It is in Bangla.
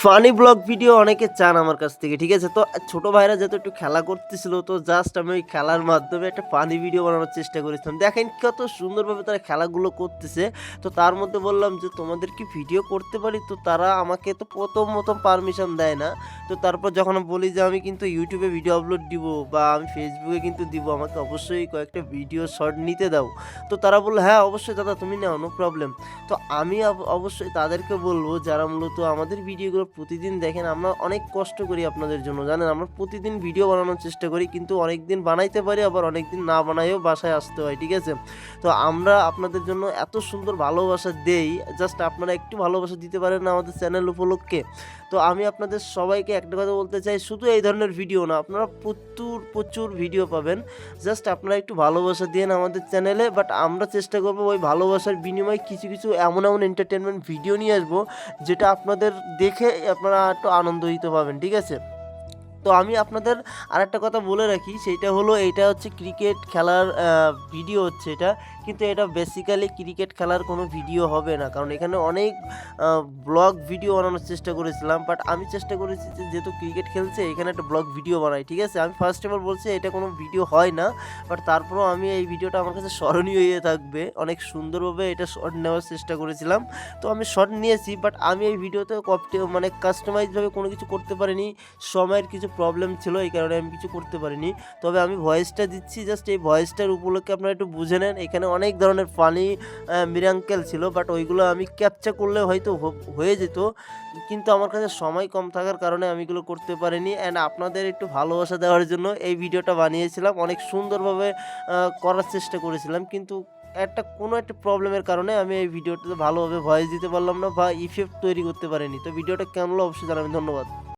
ফানি ব্লগ ভিডিও অনেকে চান আমার কাছ থেকে, ঠিক আছে? তো ছোট ভাইরা যেহেতু একটু খেলা করতেছিল, তো জাস্ট আমি ওই খেলার মাধ্যমে একটা ফানি ভিডিও বানানোর চেষ্টা করেছিলাম। দেখেন কত সুন্দরভাবে তারা খেলাগুলো করতেছে। তো তার মধ্যে বললাম যে, "তোমাদের কি ভিডিও করতে পারি?" তো তারা আমাকে তো প্রথম পারমিশন দেয় না। তো তারপর যখন আমি বলি যে, "আমি কিন্তু YouTube এ ভিডিও আপলোড দিব বা আমি Facebook এ কিন্তু দিব। আমাকে অবশ্যই কয়েকটা ভিডিও শর্ট নিতে দাও।" তো তারা বলল, "হ্যাঁ, অবশ্যই দাদা তুমি নাও, নো প্রবলেম।" তো আমি অবশ্যই তাদেরকে বলব যারা মূলত আমাদের ভিডিওগুলো প্রতিদিন দেখেন। আমরা অনেক কষ্ট করি আপনাদের জন্য, জানেন? আমরা প্রতিদিন ভিডিও বানানোর চেষ্টা করি, কিন্তু অনেকদিন বানাইতে পারি, আবার অনেকদিন না বানাইয়েও বাসায় আসতে হয়, ঠিক আছে? তো আমরা আপনাদের জন্য এত সুন্দর ভালোবাসা দেই, জাস্ট আপনারা একটু ভালোবাসা দিতে পারেন না আমাদের চ্যানেল উপলক্ষে? তো আমি আপনাদের সবাইকে একটা কথা বলতে চাই, শুধু এই ধরনের ভিডিও না, আপনারা প্রচুর ভিডিও পাবেন। জাস্ট আপনারা একটু ভালোবাসা দিয়েন আমাদের চ্যানেলে। বাট আমরা চেষ্টা করব ওই ভালোবাসার বিনিময়ে কিছু এমন এন্টারটেইনমেন্ট ভিডিও নিয়ে আসবো, যেটা আপনাদের দেখে আপনারা একটু আনন্দিত পাবেন, ঠিক আছে? তো আমি আপনাদের আরেকটা কথা বলে রাখি, সেইটা হলো এইটা হচ্ছে ক্রিকেট খেলার ভিডিও হচ্ছে এটা। কিন্তু এটা বেসিক্যালি ক্রিকেট খেলার কোনো ভিডিও হবে না। কারণ এখানে অনেক ব্লগ ভিডিও বানানোর চেষ্টা করেছিলাম। বাট আমি চেষ্টা করেছি যে যেহেতু ক্রিকেট খেলছে এখানে একটা ব্লগ ভিডিও বানাই, ঠিক আছে? আমি ফার্স্ট এবার বলছি এটা কোনো ভিডিও হয় না। বাট তারপরেও আমি এই ভিডিওটা আমার কাছে স্মরণীয় হয়ে থাকবে। অনেক সুন্দরভাবে এটা শর্ট নেওয়ার চেষ্টা করেছিলাম। তো আমি শর্ট নিয়েছি, বাট আমি এই ভিডিওতে মানে কাস্টমাইজভাবে কোনো কিছু করতে পারিনি। সময়ের কিছু প্রবলেম ছিল, এই কারণে আমি কিছু করতে পারিনি। তবে আমি ভয়েসটা দিচ্ছি, জাস্ট এই ভয়েসটার উপলক্ষে আপনারা একটু বুঝে নেন। এখানে অনেক ধরনের ফানি মিরাক্কেল ছিল, বাট ওইগুলো আমি ক্যাপচার করলে হয়তো হয়ে যেত। কিন্তু আমার কাছে সময় কম থাকার কারণে আমি এগুলো করতে পারিনি। অ্যান্ড আপনাদের একটু ভালোবাসা দেওয়ার জন্য এই ভিডিওটা বানিয়েছিলাম। অনেক সুন্দরভাবে করার চেষ্টা করেছিলাম। কিন্তু কোনো একটা প্রবলেমের কারণে আমি এই ভিডিওটাতে ভালোভাবে ভয়েস দিতে পারলাম না বা ইফেক্ট তৈরি করতে পারিনি। তো ভিডিওটা কেমন হলো অবশ্যই জানাবেন। ধন্যবাদ।